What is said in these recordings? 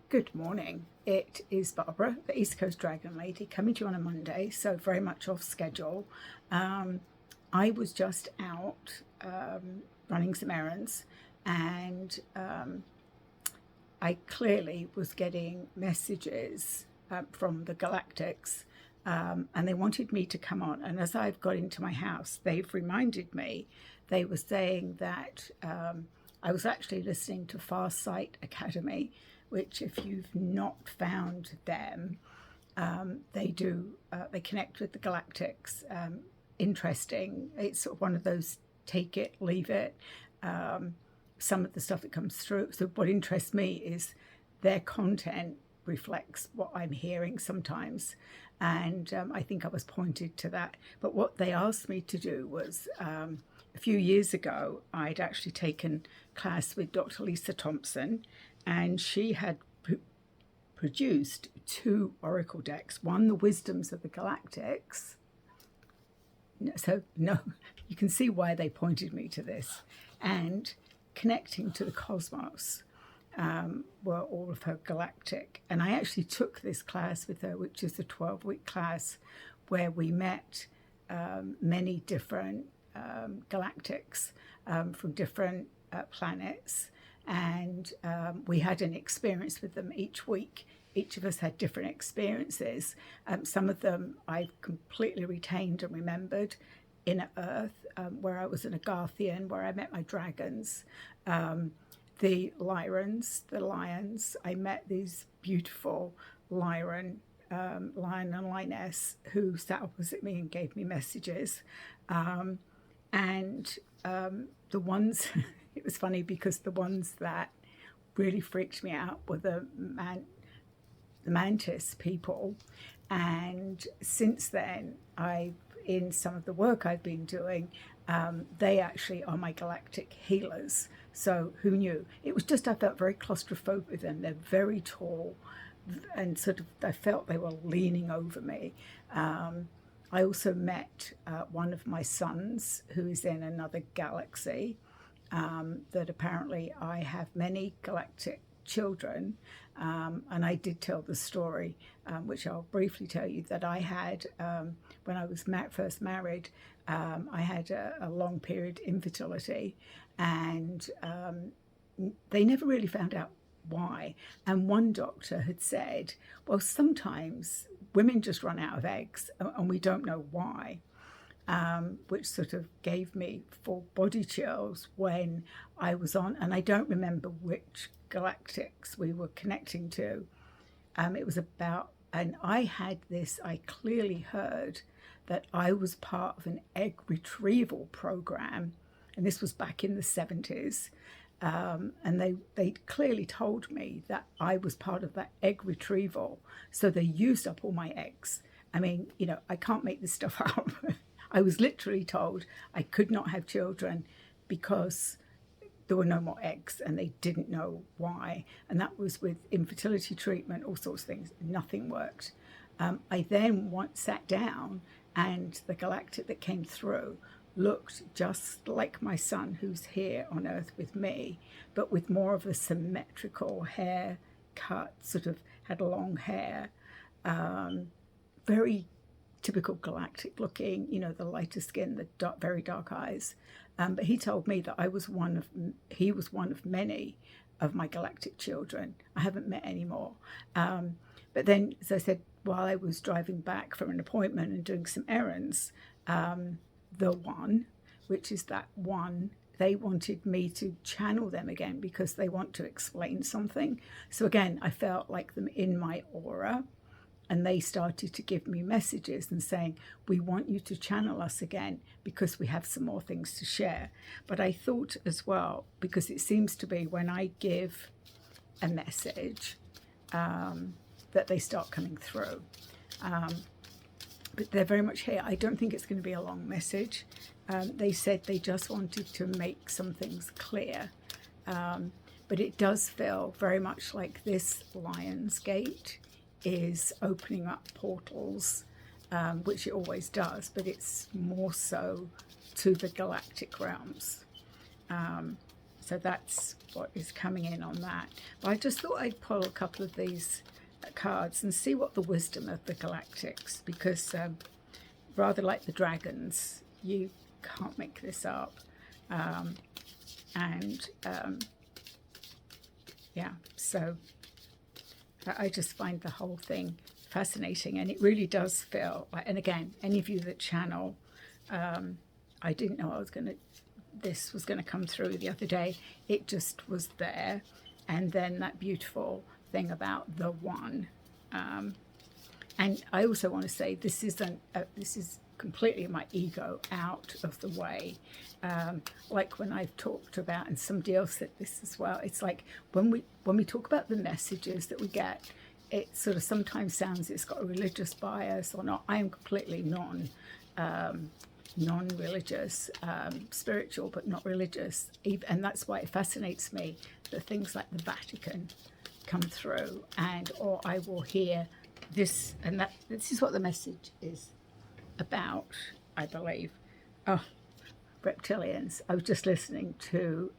Good morning. It is Barbara, the East Coast Dragon Lady, coming to you on a Monday, so very much off schedule. I was just out running some errands, and I clearly was getting messages from the Galactics, and they wanted me to come on. And as I've got into my house, they've reminded me, they were saying that I was actually listening to Far Sight Academy, which if you've not found them, they connect with the Galactics. Interesting. It's sort of one of those take it, leave it. Some of the stuff that comes through. So what interests me is their content reflects what I'm hearing sometimes. And I think I was pointed to that. But what they asked me to do was, a few years ago, I'd actually taken class with Dr. Lisa Thompson, and she had produced two oracle decks. One, the Wisdoms of the Galactics. So, no, you can see why they pointed me to this. And Connecting to the Cosmos were all of her galactic. And I actually took this class with her, which is a 12-week class where we met many different galactics from different planets, and we had an experience with them each week. Each of us had different experiences. Some of them I've completely retained and remembered. Inner Earth, where I was an Agarthian, where I met my dragons. The Lyrans, the lions, I met these beautiful lion and lioness who sat opposite me and gave me messages. The ones, it was funny because the ones that really freaked me out were the mantis people. And since then, in some of the work I've been doing, they actually are my galactic healers. So who knew? It was just I felt very claustrophobic with them. They're very tall, and sort of I felt they were leaning over me. I also met one of my sons who is in another galaxy, that apparently I have many galactic children, and I did tell the story, which I'll briefly tell you, that I had, when I was first married, I had a long period infertility, and they never really found out why. And one doctor had said, well, sometimes women just run out of eggs and we don't know why, which sort of gave me full body chills when I was on, and I don't remember which galactics we were connecting to. It was about, and I clearly heard that I was part of an egg retrieval program, and this was back in the 70s. And they clearly told me that I was part of that egg retrieval. So they used up all my eggs. I mean, I can't make this stuff up. I was literally told I could not have children because there were no more eggs, and they didn't know why. And that was with infertility treatment, all sorts of things. Nothing worked. I then once sat down, and the galactic that came through looked just like my son, who's here on Earth with me, but with more of a symmetrical hair cut, sort of had long hair, very typical galactic looking, the lighter skin, the very dark eyes. But he told me that he was one of many of my galactic children. I haven't met any more. But then, as I said, while I was driving back from an appointment and doing some errands, the one, which is that one, they wanted me to channel them again because they want to explain something. So again, I felt like them in my aura, and they started to give me messages and saying, we want you to channel us again because we have some more things to share. But I thought as well, because it seems to be when I give a message, that they start coming through. But they're very much here. I don't think it's going to be a long message. They said they just wanted to make some things clear. But it does feel very much like this Lion's Gate is opening up portals, which it always does, but it's more so to the galactic realms. So that's what is coming in on that. But I just thought I'd pull a couple of these cards and see what the wisdom of the Galactics, because rather like the dragons, you can't make this up. Yeah, so I just find the whole thing fascinating, and it really does feel like, and again, any of you that channel, I didn't know this was going to come through the other day. It just was there. And then that beautiful thing about the one. And I also want to say this is completely my ego out of the way. Like when I've talked about, and somebody else said this as well, it's like when we talk about the messages that we get, it sort of sometimes sounds it's got a religious bias or not. I am completely non-religious, spiritual but not religious, and that's why it fascinates me that things like the Vatican come through, or I will hear this, and that this is what the message is about, I believe. Oh, reptilians. I was just listening to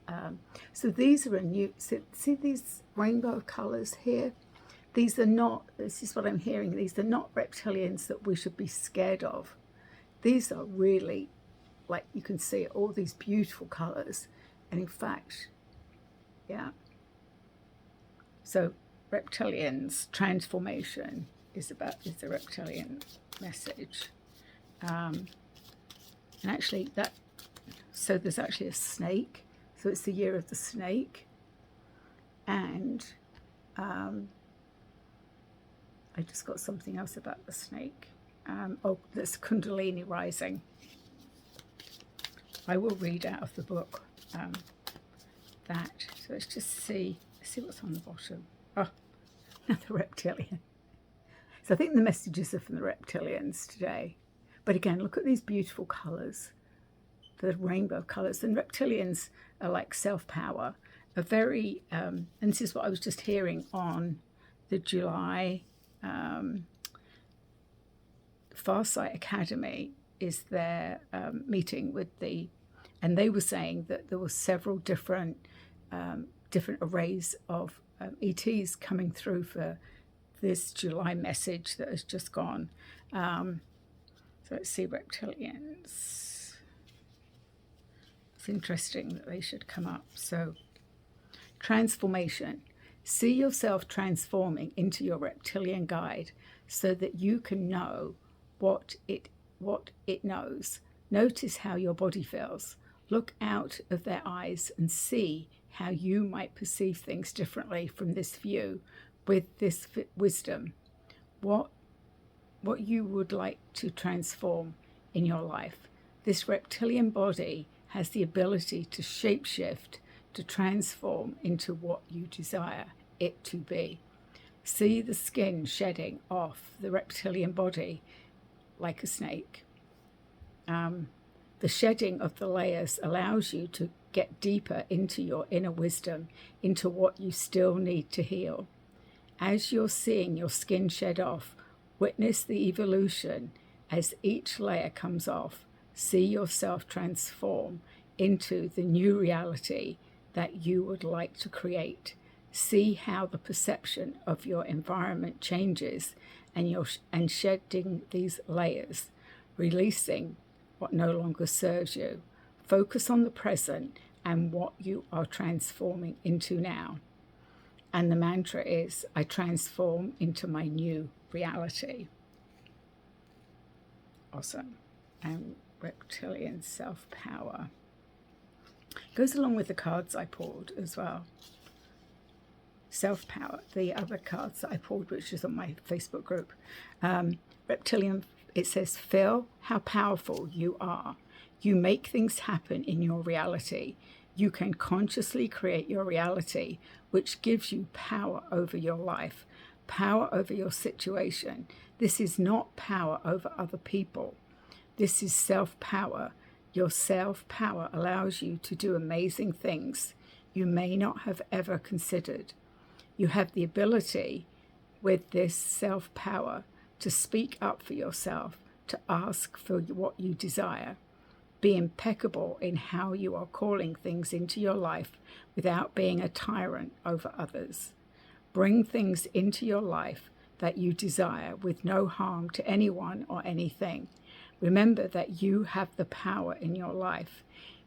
so these are a new, see these rainbow colors here? These are not, this is what I'm hearing, these are not reptilians that we should be scared of. These are really, like you can see, all these beautiful colors. And in fact, yeah. So reptilians, transformation is the reptilian message. And actually so there's actually a snake. So it's the year of the snake. And I just got something else about the snake. That's Kundalini rising. I will read out of the book that. So let's just see what's on the bottom. Oh, another reptilian. So I think the messages are from the reptilians today. But again, look at these beautiful colours, the rainbow colours. And reptilians are like self-power, a very, and this is what I was just hearing on the July Farsight Academy is their meeting with and they were saying that there were several different arrays of ETs coming through for this July message that has just gone. So let's see, reptilians. It's interesting that they should come up. So transformation. See yourself transforming into your reptilian guide so that you can know what it knows. Notice how your body feels. Look out of their eyes and see how you might perceive things differently from this view with this wisdom. What you would like to transform in your life. This reptilian body has the ability to shapeshift, to transform into what you desire it to be. See the skin shedding off the reptilian body like a snake. The shedding of the layers allows you to get deeper into your inner wisdom, into what you still need to heal. As you're seeing your skin shed off, witness the evolution as each layer comes off. See yourself transform into the new reality that you would like to create. See how the perception of your environment changes, and shedding these layers, releasing what no longer serves you. Focus on the present and what you are transforming into now. And the mantra is, I transform into my new reality. Awesome. And reptilian self-power goes along with the cards I pulled as well. Self-power, the other cards that I pulled, which is on my Facebook group. Reptilian, it says, feel how powerful you are. You make things happen in your reality. You can consciously create your reality, which gives you power over your life, power over your situation. This is not power over other people. This is self-power. Your self-power allows you to do amazing things you may not have ever considered. You have the ability with this self-power to speak up for yourself, to ask for what you desire. Be impeccable in how you are calling things into your life without being a tyrant over others. Bring things into your life that you desire with no harm to anyone or anything. Remember that you have the power in your life.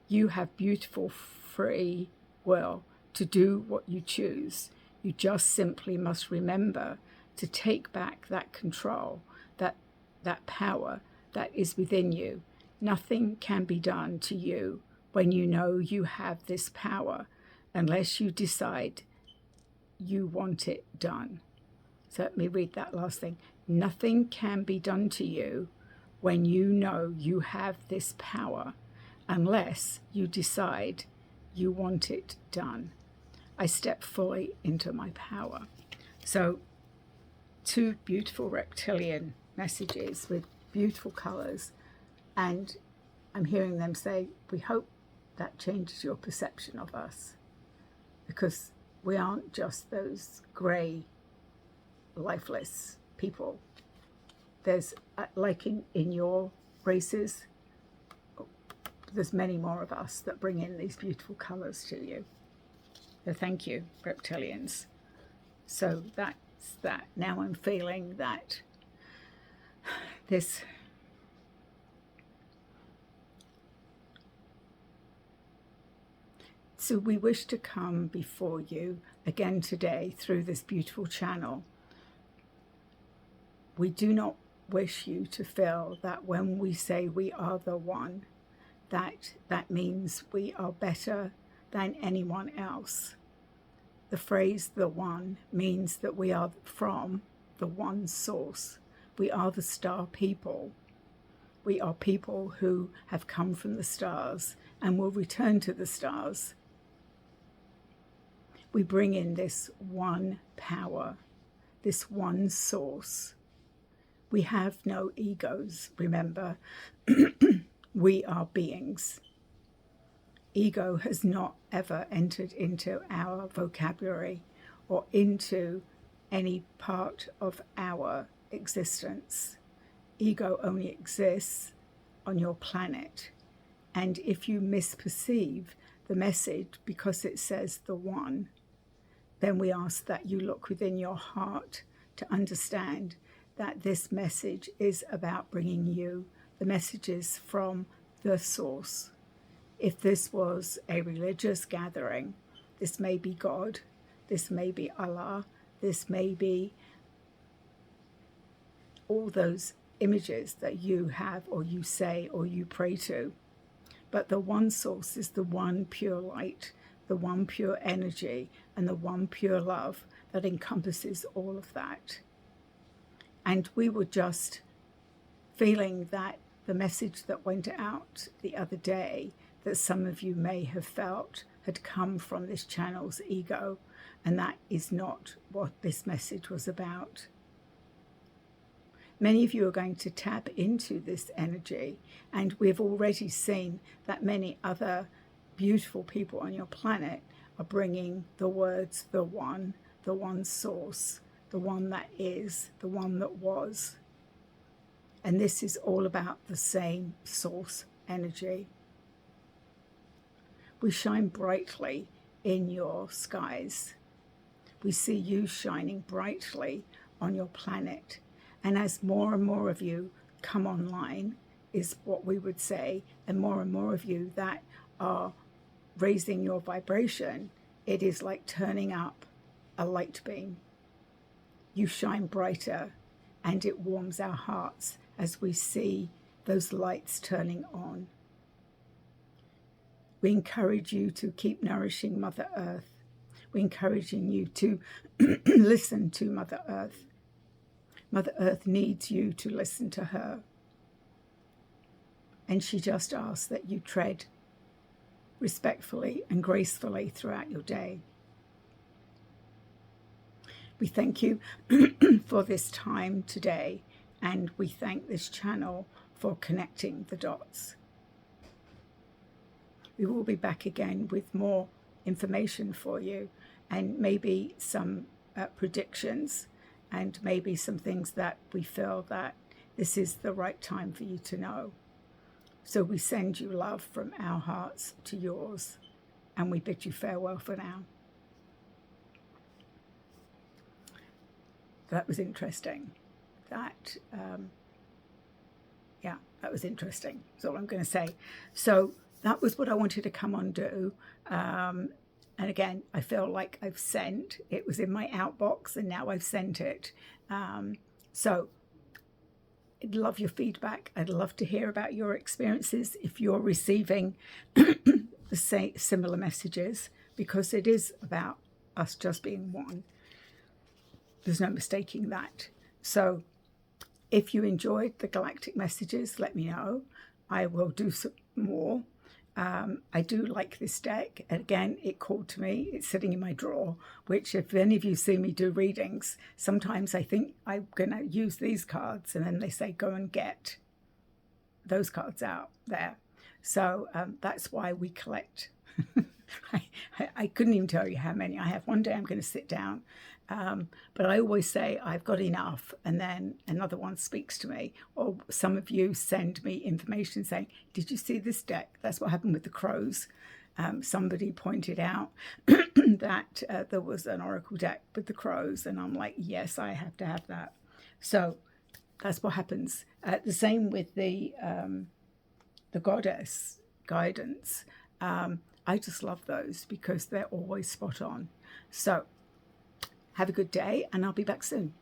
You have beautiful free will to do what you choose. You just simply must remember to take back that control, that power that is within you. Nothing can be done to you when you know you have this power unless you decide you want it done. So let me read that last thing. Nothing can be done to you when you know you have this power unless you decide you want it done. I step fully into my power. So 2 beautiful reptilian messages with beautiful colors, and I'm hearing them say, we hope that changes your perception of us, because we aren't just those grey, lifeless people. There's, like in your races, there's many more of us that bring in these beautiful colours to you. So thank you, reptilians. So that's that. Now I'm feeling that this so we wish to come before you again today through this beautiful channel. We do not wish you to feel that when we say we are the one, that means we are better than anyone else. The phrase the one means that we are from the one source. We are the star people. We are people who have come from the stars and will return to the stars. We bring in this one power, this one source. We have no egos, remember. We are beings. Ego has not ever entered into our vocabulary or into any part of our existence. Ego only exists on your planet. And if you misperceive the message because it says the one, then we ask that you look within your heart to understand that this message is about bringing you the messages from the source. If this was a religious gathering, this may be God, this may be Allah, this may be all those images that you have or you say or you pray to. But the one source is the one pure light, the one pure energy, and the one pure love that encompasses all of that. And we were just feeling that the message that went out the other day that some of you may have felt had come from this channel's ego, and that is not what this message was about. Many of you are going to tap into this energy, and we've already seen that many other beautiful people on your planet are bringing the words the one source, the one that is, the one that was. And this is all about the same source energy. We shine brightly in your skies. We see you shining brightly on your planet. And as more and more of you come online, is what we would say, and more of you that are raising your vibration, it is like turning up a light beam. You shine brighter, and it warms our hearts as we see those lights turning on. We encourage you to keep nourishing Mother Earth. We're encouraging you to listen to Mother Earth. Mother Earth needs you to listen to her. And she just asks that you tread respectfully and gracefully throughout your day. We thank you for this time today, and we thank this channel for connecting the dots. We will be back again with more information for you, and maybe some predictions, and maybe some things that we feel that this is the right time for you to know. So we send you love from our hearts to yours, and we bid you farewell for now. That was interesting. That, yeah, that was interesting. That's all I'm going to say. So that was what I wanted to come on do. And again, I feel like I've sent. It was in my outbox, and now I've sent it. So I'd love your feedback. I'd love to hear about your experiences if you're receiving the similar messages, because it is about us just being one. There's no mistaking that. So if you enjoyed the Galactic messages, let me know. I will do some more. I do like this deck. Again, it called to me. It's sitting in my drawer, which if any of you see me do readings, sometimes I think I'm going to use these cards, and then they say, go and get those cards out there. So that's why we collect. I couldn't even tell you how many I have. One day I'm going to sit down. But I always say I've got enough, and then another one speaks to me. Or some of you send me information saying, did you see this deck? That's what happened with the crows. Somebody pointed out that there was an oracle deck with the crows, and I'm like, yes, I have to have that. So that's what happens. The same with the goddess guidance. I just love those because they're always spot on. So have a good day, and I'll be back soon.